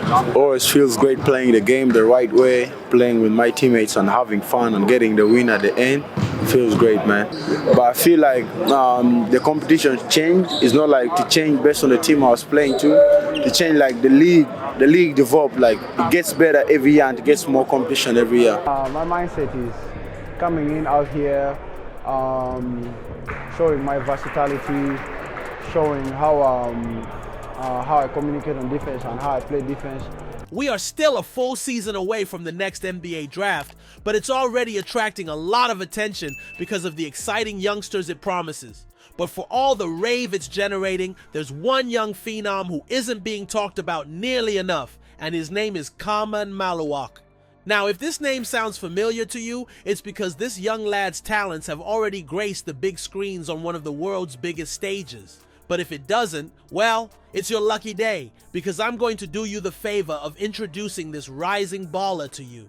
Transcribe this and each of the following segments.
Always feels great playing the game the right way, playing with my teammates and having fun and getting the win at the end. Feels great, man. But I feel like the competition changed. It's not like to change based on the team I was playing to. To change like the league. The league developed like it gets better every year and it gets more competition every year. My mindset is coming in out here, um, showing my versatility, showing how I communicate on defense and how I play defense. We are still a full season away from the next NBA draft, but it's already attracting a lot of attention because of the exciting youngsters it promises. But for all the rave it's generating, there's one young phenom who isn't being talked about nearly enough, and his name is Khaman Maluach. Now, if this name sounds familiar to you, it's because this young lad's talents have already graced the big screens on one of the world's biggest stages. But if it doesn't, well, it's your lucky day, because I'm going to do you the favor of introducing this rising baller to you.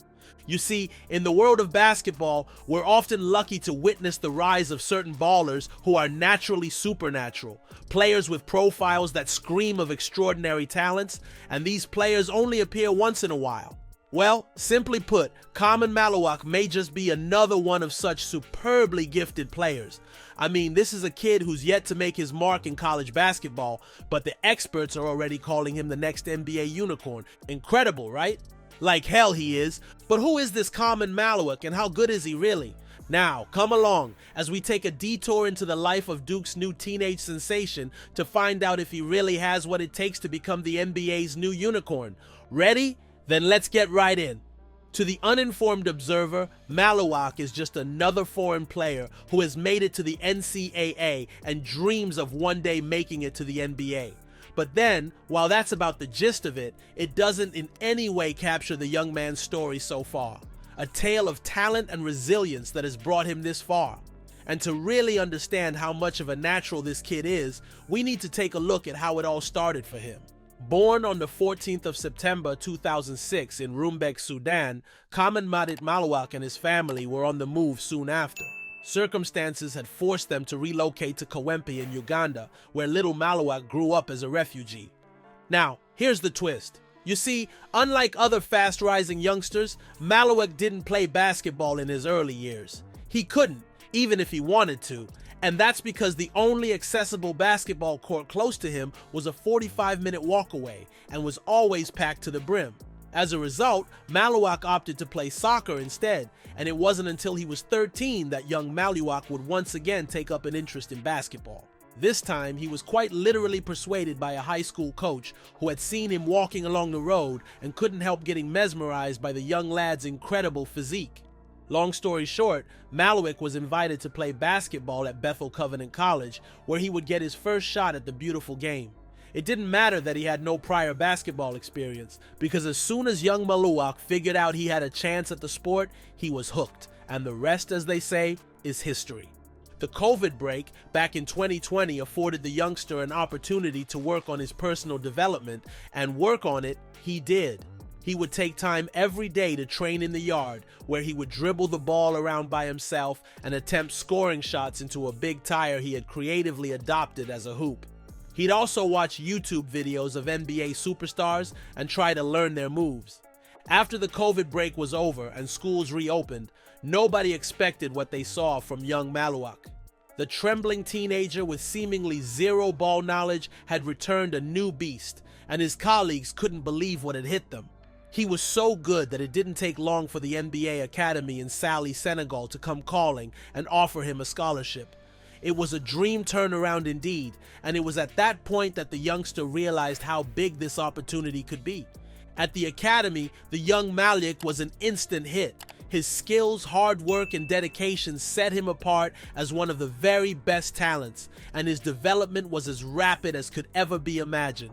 You see, in the world of basketball, we're often lucky to witness the rise of certain ballers who are naturally supernatural, players with profiles that scream of extraordinary talents, and these players only appear once in a while. Well, simply put, Khaman Maluach may just be another one of such superbly gifted players. I mean, this is a kid who's yet to make his mark in college basketball, but the experts are already calling him the next NBA unicorn. Incredible, right? Like hell he is. But who is this Khaman Maluach and how good is he really? Now, come along as we take a detour into the life of Duke's new teenage sensation to find out if he really has what it takes to become the NBA's new unicorn. Ready? Then let's get right in. To the uninformed observer, Maluach is just another foreign player who has made it to the NCAA and dreams of one day making it to the NBA. But then, while that's about the gist of it, it doesn't in any way capture the young man's story so far. A tale of talent and resilience that has brought him this far. And to really understand how much of a natural this kid is, we need to take a look at how it all started for him. Born on the 14th of September 2006 in Rumbek, Sudan, Khaman Maluach and his family were on the move soon after. Circumstances had forced them to relocate to Kawempe in Uganda, where little Maluach grew up as a refugee. Now, here's the twist. You see, unlike other fast-rising youngsters, Maluach didn't play basketball in his early years. He couldn't, even if he wanted to. And that's because the only accessible basketball court close to him was a 45-minute walk away and was always packed to the brim. As a result, Maluach opted to play soccer instead, and it wasn't until he was 13 that young Maluach would once again take up an interest in basketball. This time, he was quite literally persuaded by a high school coach who had seen him walking along the road and couldn't help getting mesmerized by the young lad's incredible physique. Long story short, Maluach was invited to play basketball at Bethel Covenant College, where he would get his first shot at the beautiful game. It didn't matter that he had no prior basketball experience, because as soon as young Maluach figured out he had a chance at the sport, he was hooked, and the rest, as they say, is history. The COVID break back in 2020 afforded the youngster an opportunity to work on his personal development, and work on it he did. He would take time every day to train in the yard, where he would dribble the ball around by himself and attempt scoring shots into a big tire he had creatively adopted as a hoop. He'd also watch YouTube videos of NBA superstars and try to learn their moves. After the COVID break was over and schools reopened, nobody expected what they saw from young Maluach. The trembling teenager with seemingly zero ball knowledge had returned a new beast, and his colleagues couldn't believe what had hit them. He was so good that it didn't take long for the NBA Academy in Saly, Senegal to come calling and offer him a scholarship. It was a dream turnaround indeed, and it was at that point that the youngster realized how big this opportunity could be. At the academy, the young Maluach was an instant hit. His skills, hard work, and dedication set him apart as one of the very best talents, and his development was as rapid as could ever be imagined.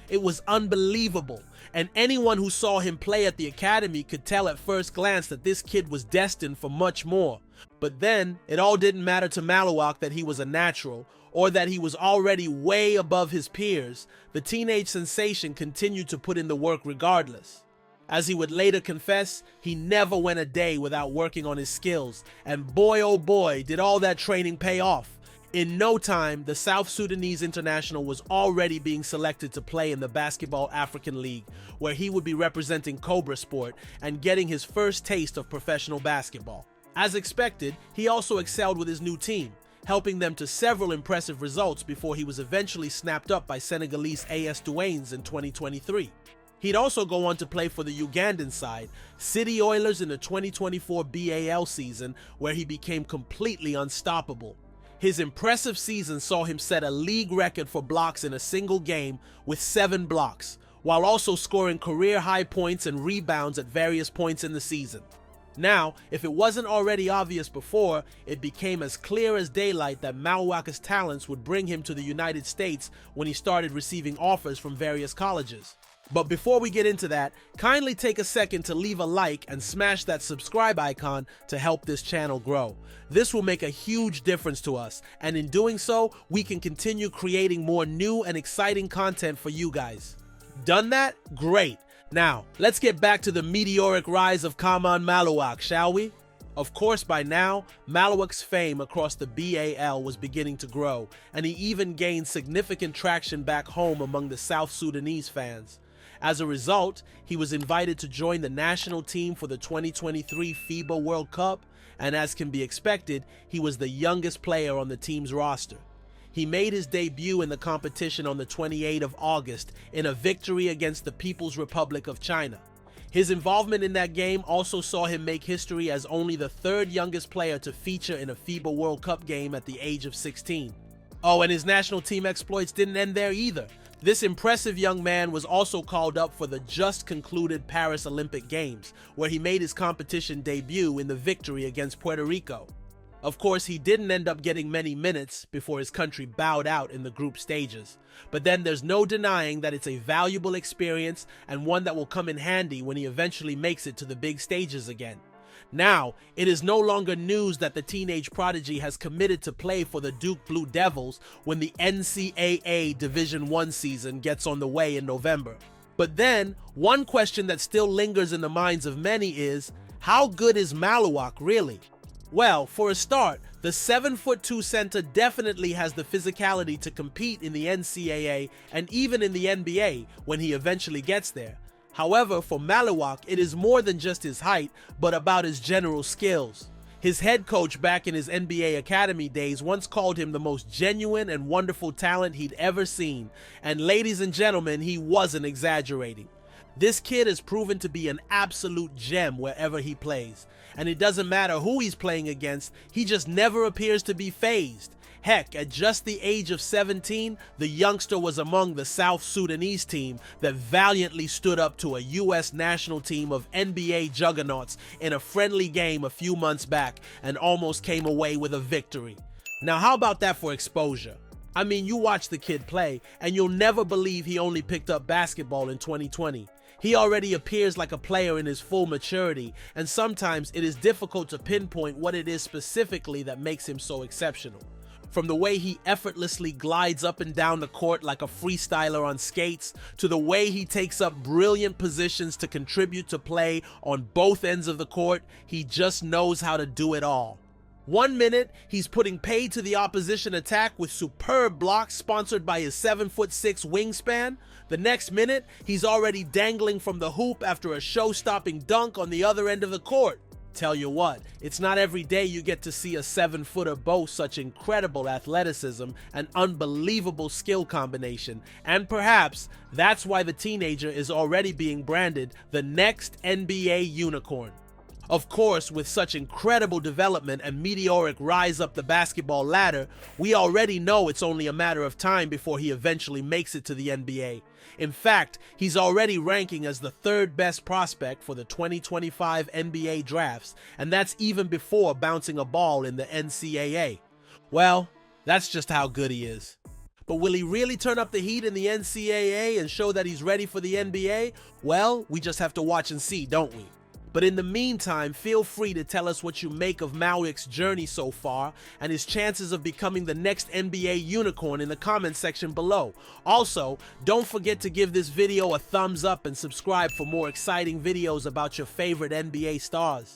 It was unbelievable, and anyone who saw him play at the academy could tell at first glance that this kid was destined for much more. But then, it all didn't matter to Maluach that he was a natural, or that he was already way above his peers. The teenage sensation continued to put in the work regardless. As he would later confess, he never went a day without working on his skills, and boy oh boy did all that training pay off. In no time, the South Sudanese international was already being selected to play in the Basketball African League, where he would be representing Cobra Sport and getting his first taste of professional basketball. As expected, he also excelled with his new team, helping them to several impressive results before he was eventually snapped up by Senegalese AS Douanes in 2023. He'd also go on to play for the Ugandan side, City Oilers, in the 2024 BAL season, where he became completely unstoppable. His impressive season saw him set a league record for blocks in a single game with 7 blocks, while also scoring career-high points and rebounds at various points in the season. Now, if it wasn't already obvious before, it became as clear as daylight that Maluach's talents would bring him to the United States when he started receiving offers from various colleges. But before we get into that, kindly take a second to leave a like and smash that subscribe icon to help this channel grow. This will make a huge difference to us, and in doing so, we can continue creating more new and exciting content for you guys. Done that? Great! Now, let's get back to the meteoric rise of Khaman Maluach, shall we? Of course, by now, Maluach's fame across the BAL was beginning to grow, and he even gained significant traction back home among the South Sudanese fans. As a result, he was invited to join the national team for the 2023 FIBA World Cup, and as can be expected, he was the youngest player on the team's roster. He made his debut in the competition on the 28th of August in a victory against the People's Republic of China. His involvement in that game also saw him make history as only the 3rd youngest player to feature in a FIBA World Cup game at the age of 16. Oh, and his national team exploits didn't end there either. This impressive young man was also called up for the just concluded Paris Olympic Games, where he made his competition debut in the victory against Puerto Rico. Of course, he didn't end up getting many minutes before his country bowed out in the group stages. But then there's no denying that it's a valuable experience and one that will come in handy when he eventually makes it to the big stages again. Now, it is no longer news that the teenage prodigy has committed to play for the Duke Blue Devils when the NCAA Division I season gets on the way in November. But then, one question that still lingers in the minds of many is, how good is Maluach really? Well, for a start, the 7'2" center definitely has the physicality to compete in the NCAA and even in the NBA when he eventually gets there. However, for Maluach, it is more than just his height, but about his general skills. His head coach back in his NBA Academy days once called him the most genuine and wonderful talent he'd ever seen, and ladies and gentlemen, he wasn't exaggerating. This kid has proven to be an absolute gem wherever he plays, and it doesn't matter who he's playing against, he just never appears to be fazed. Heck, at just the age of 17, the youngster was among the South Sudanese team that valiantly stood up to a U.S. national team of NBA juggernauts in a friendly game a few months back and almost came away with a victory. Now, how about that for exposure? I mean, you watch the kid play, and you'll never believe he only picked up basketball in 2020. He already appears like a player in his full maturity, and sometimes it is difficult to pinpoint what it is specifically that makes him so exceptional. From the way he effortlessly glides up and down the court like a freestyler on skates, to the way he takes up brilliant positions to contribute to play on both ends of the court, he just knows how to do it all. 1 minute, he's putting paid to the opposition attack with superb blocks sponsored by his 7'6" wingspan. The next minute, he's already dangling from the hoop after a show-stopping dunk on the other end of the court. Tell you what, it's not every day you get to see a 7-footer boast such incredible athleticism and unbelievable skill combination, and perhaps that's why the teenager is already being branded the next NBA unicorn. Of course, with such incredible development and meteoric rise up the basketball ladder, we already know it's only a matter of time before he eventually makes it to the NBA. In fact, he's already ranking as the 3rd best prospect for the 2025 NBA drafts, and that's even before bouncing a ball in the NCAA. Well, that's just how good he is. But will he really turn up the heat in the NCAA and show that he's ready for the NBA? Well, we just have to watch and see, don't we? But in the meantime, feel free to tell us what you make of Maluach's journey so far and his chances of becoming the next NBA unicorn in the comment section below. Also, don't forget to give this video a thumbs up and subscribe for more exciting videos about your favorite NBA stars.